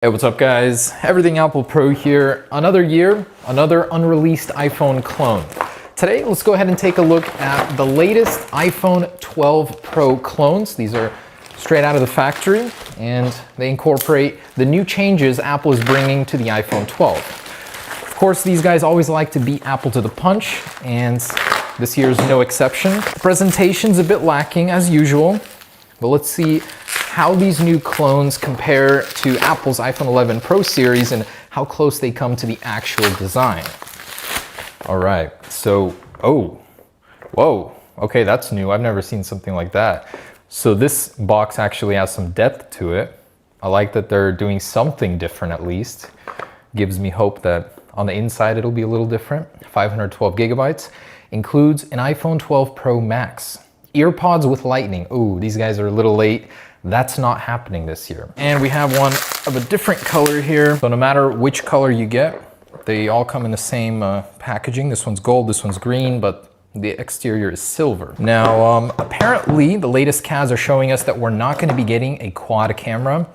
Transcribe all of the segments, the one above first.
Hey, what's up guys? Everything Apple Pro here. Another year, another unreleased iPhone clone. Today, let's go ahead and take a look at the latest iPhone 12 Pro clones. These are straight out of the factory and they incorporate the new changes Apple is bringing to the iPhone 12. Of course, these guys always like to beat Apple to the punch, and this year is no exception. The presentation's a bit lacking as usual, but let's see how these new clones compare to Apple's iPhone 11 Pro series and how close they come to the actual design. All right, so, whoa, okay, that's new. I've never seen something like that. So this box actually has some depth to it. I like that they're doing something different at least. Gives me hope that on the inside it'll be a little different. 512 gigabytes. Includes an iPhone 12 Pro Max. EarPods with Lightning. Ooh, these guys are a little late. That's not happening this year. And we have one of a different color here. So no matter which color you get, they all come in the same packaging. This one's gold, this one's green, but the exterior is silver. Now, apparently the latest CADs are showing us that we're not gonna be getting a quad camera,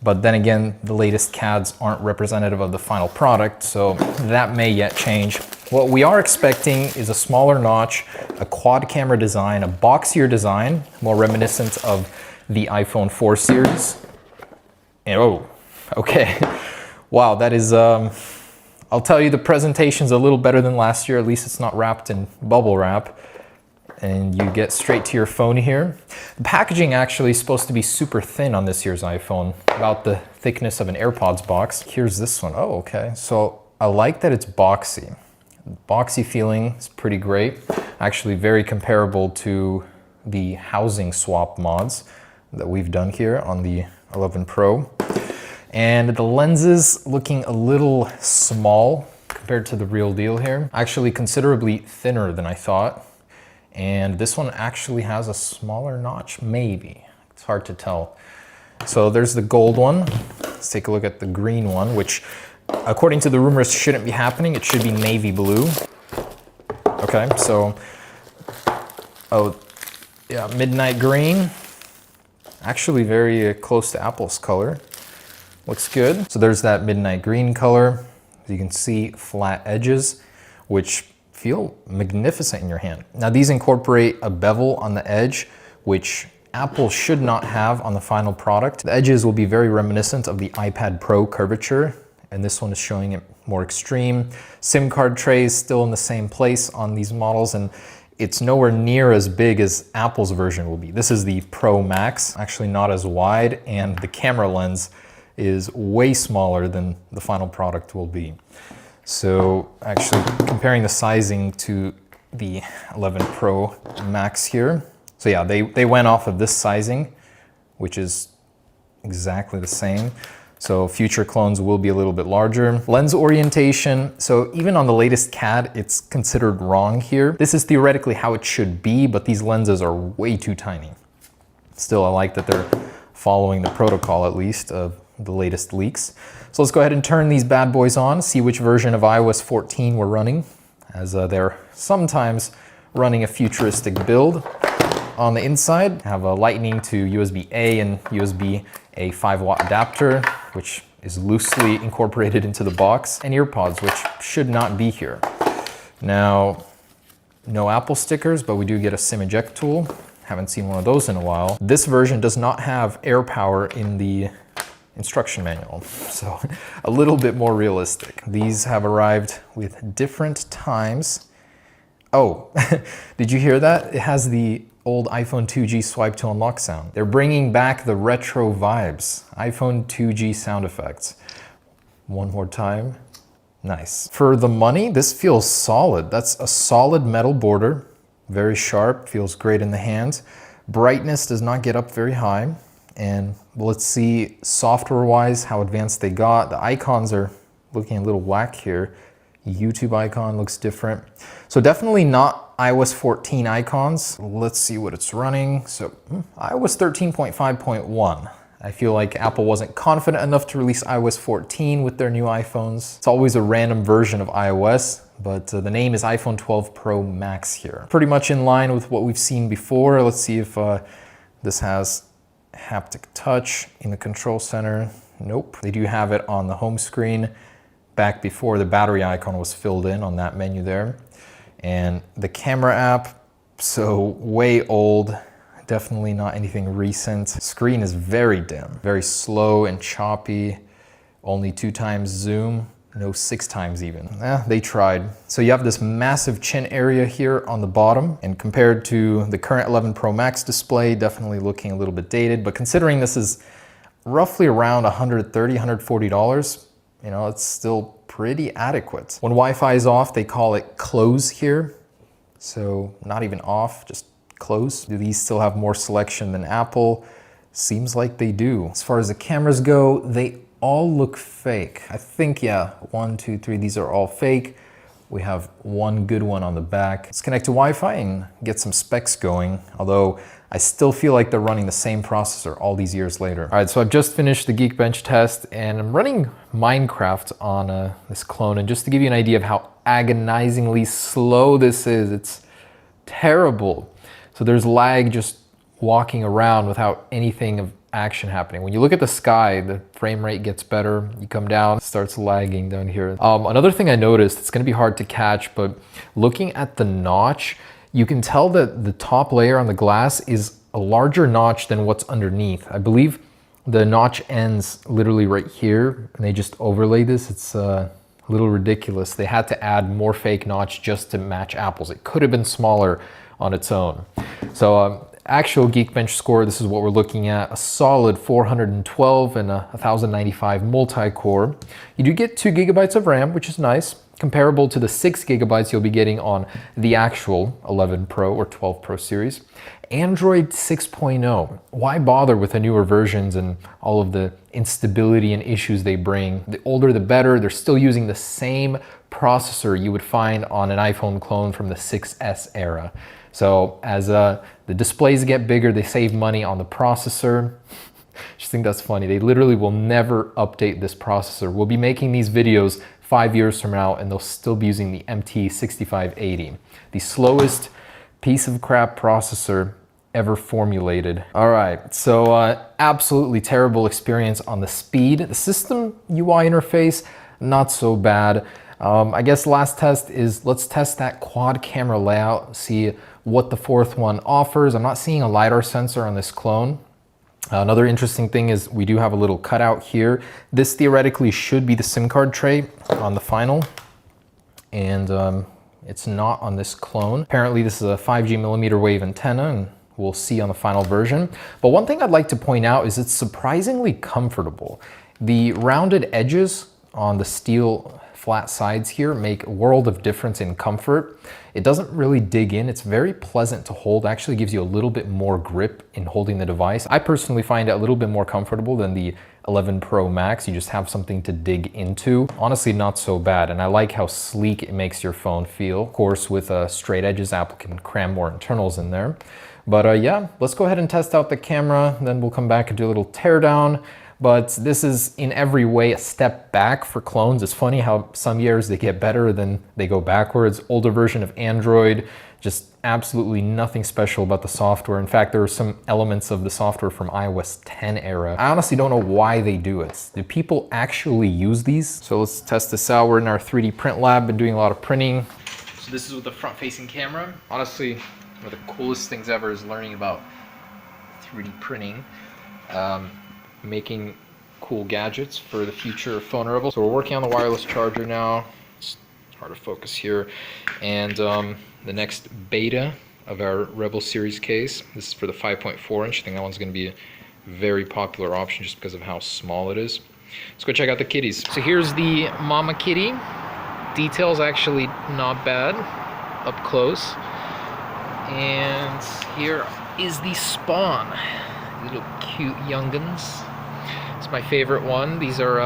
but then again, the latest CADs aren't representative of the final product, so that may yet change. What we are expecting is a smaller notch, a quad camera design, a boxier design, more reminiscent of the iPhone 4 series. And oh, okay. Wow, that is, I'll tell you, the presentation's a little better than last year. At least it's not wrapped in bubble wrap. And you get straight to your phone here. The packaging actually is supposed to be super thin on this year's iPhone, about the thickness of an AirPods box. Here's this one. Oh, okay. So I like that it's boxy. Boxy feeling is pretty great. Actually very comparable to the housing swap mods that we've done here on the 11 Pro. And the lenses looking a little small compared to the real deal here. Actually considerably thinner than I thought. And this one actually has a smaller notch, maybe. It's hard to tell. So there's the gold one. Let's take a look at the green one, which according to the rumors shouldn't be happening. It should be navy blue. Okay, so, oh yeah, midnight green. Actually very close to Apple's color. Looks good. So there's that midnight green color. As you can see, flat edges, which feel magnificent in your hand. Now these incorporate a bevel on the edge, which Apple should not have on the final product. The edges will be very reminiscent of the iPad Pro curvature, and this one is showing it more extreme. SIM card trays still in the same place on these models, and it's nowhere near as big as Apple's version will be. This is the Pro Max, actually not as wide, and the camera lens is way smaller than the final product will be. So actually comparing the sizing to the 11 Pro Max here. So yeah, they went off of this sizing, which is exactly the same. So future clones will be a little bit larger. Lens orientation, so even on the latest CAD, it's considered wrong here. This is theoretically how it should be, but these lenses are way too tiny. Still, I like that they're following the protocol, at least, of the latest leaks. So let's go ahead and turn these bad boys on, see which version of iOS 14 we're running, as they're sometimes running a futuristic build. On the inside, have a Lightning to USB-A and USB-A 5-watt adapter, which is loosely incorporated into the box, and EarPods, which should not be here. Now, no Apple stickers, but we do get a SIM eject tool. Haven't seen one of those in a while. This version does not have AirPower in the instruction manual, so a little bit more realistic. These have arrived with different times. Oh, did you hear that? It has the old iPhone 2G swipe to unlock sound. They're bringing back the retro vibes. iPhone 2G sound effects. One more time. Nice. For the money, this feels solid. That's a solid metal border. Very sharp, feels great in the hands. Brightness does not get up very high. And let's see software-wise how advanced they got. The icons are looking a little whack here. YouTube icon looks different. So definitely not iOS 14 icons. Let's see what it's running. So iOS 13.5.1. I feel like Apple wasn't confident enough to release iOS 14 with their new iPhones. It's always a random version of iOS, but the name is iPhone 12 Pro Max here. Pretty much in line with what we've seen before. Let's see if this has haptic touch in the control center. Nope. They do have it on the home screen back before the battery icon was filled in on that menu there. And the camera app, so way old, definitely not anything recent. Screen is very dim, very slow and choppy, only 2x zoom, no 6x even. They tried. So you have this massive chin area here on the bottom, and compared to the current 11 Pro Max display, definitely looking a little bit dated, but considering this is roughly around $130, $140, you know, it's still pretty adequate. When Wi-Fi is off, they call it close here. So not even off, just close. Do these still have more selection than Apple? Seems like they do. As far as the cameras go, they all look fake. I think, yeah, 1, 2, 3, these are all fake. We have one good one on the back. Let's connect to Wi-Fi and get some specs going, although I still feel like they're running the same processor all these years later. All right, so I've just finished the Geekbench test and I'm running Minecraft on this clone. And just to give you an idea of how agonizingly slow this is, it's terrible. So there's lag just walking around without anything of action happening. When you look at the sky, the frame rate gets better. You come down, it starts lagging down here. Another thing I noticed, it's gonna be hard to catch, but looking at the notch, you can tell that the top layer on the glass is a larger notch than what's underneath. I believe the notch ends literally right here, and they just overlay this. It's a little ridiculous. They had to add more fake notch just to match Apple's. It could have been smaller on its own. So actual Geekbench score, this is what we're looking at, a solid 412 and a 1095 multi-core. You do get 2 GB of RAM, which is nice, comparable to the 6 GB you'll be getting on the actual 11 Pro or 12 Pro series. Android 6.0, why bother with the newer versions and all of the instability and issues they bring? The older the better. They're still using the same processor you would find on an iPhone clone from the 6S era. So as the displays get bigger, they save money on the processor. Just think that's funny. They literally will never update this processor. We'll be making these videos 5 years from now and they'll still be using the MT6580, the slowest piece of crap processor ever formulated. All right, so absolutely terrible experience on the speed. The system UI interface, not so bad. I guess last test is let's test that quad camera layout, see what the fourth one offers. I'm not seeing a LiDAR sensor on this clone. Another interesting thing is we do have a little cutout here. This theoretically should be the SIM card tray on the final, and it's not on this clone. Apparently this is a 5G millimeter wave antenna, and we'll see on the final version. But one thing I'd like to point out is it's surprisingly comfortable. The rounded edges on the steel flat sides here make a world of difference in comfort. It doesn't really dig in. It's very pleasant to hold. Actually gives you a little bit more grip in holding the device. I personally find it a little bit more comfortable than the 11 Pro Max. You just have something to dig into. Honestly, not so bad. And I like how sleek it makes your phone feel. Of course, with straight edges, Apple can cram more internals in there. But yeah, let's go ahead and test out the camera. Then we'll come back and do a little teardown. But this is in every way a step back for clones. It's funny how some years they get better, then they go backwards. Older version of Android, just absolutely nothing special about the software. In fact, there are some elements of the software from iOS 10 era. I honestly don't know why they do it. Do people actually use these? So let's test this out. We're in our 3D print lab, been doing a lot of printing. So this is with the front-facing camera. Honestly, one of the coolest things ever is learning about 3D printing. Making cool gadgets for the future of Phone Rebel. So we're working on the wireless charger now. It's hard to focus here. And the next beta of our Rebel series case. This is for the 5.4 inch. I think that one's going to be a very popular option just because of how small it is. Let's go check out the kitties. So here's the mama kitty. Details actually not bad up close. And here is the spawn. Little cute young'uns. It's my favorite one. These are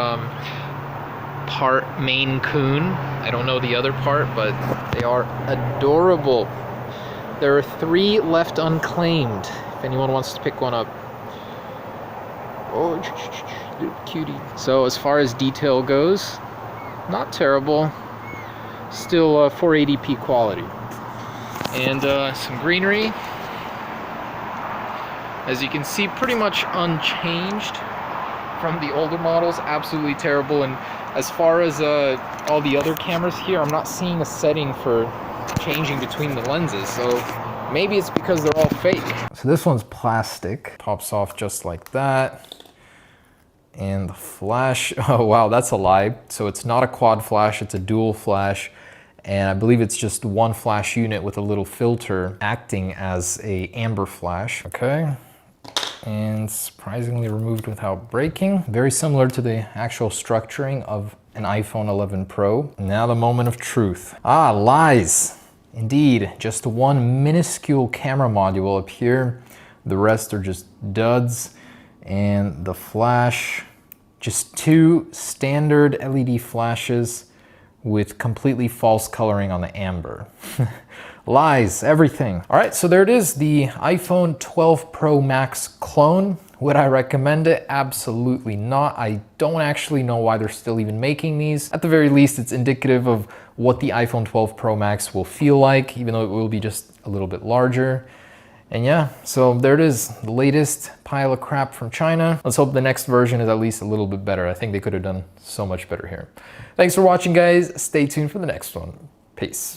part Maine Coon. I don't know the other part, but they are adorable. There are 3 left unclaimed, if anyone wants to pick one up. Oh, little cutie. So as far as detail goes, not terrible. Still 480p quality. And some greenery. As you can see, pretty much unchanged from the older models, absolutely terrible. And as far as all the other cameras here, I'm not seeing a setting for changing between the lenses, so maybe it's because they're all fake. So this one's plastic, pops off just like that. And the flash, oh wow, that's a lie. So it's not a quad flash, it's a dual flash. And I believe it's just one flash unit with a little filter acting as a amber flash. Okay, and surprisingly removed without breaking. Very similar to the actual structuring of an iPhone 11 Pro. Now the moment of truth. Ah, lies. Indeed, just one minuscule camera module up here. The rest are just duds. And the flash, just two standard LED flashes with completely false coloring on the amber. Lies, everything. All right, so there it is, the iPhone 12 Pro Max clone. Would I recommend it? Absolutely not. I don't actually know why they're still even making these. At the very least, it's indicative of what the iPhone 12 Pro Max will feel like, even though it will be just a little bit larger. And yeah, so there it is, the latest pile of crap from China. Let's hope the next version is at least a little bit better. I think they could have done so much better here. Thanks for watching, guys. Stay tuned for the next one. Peace.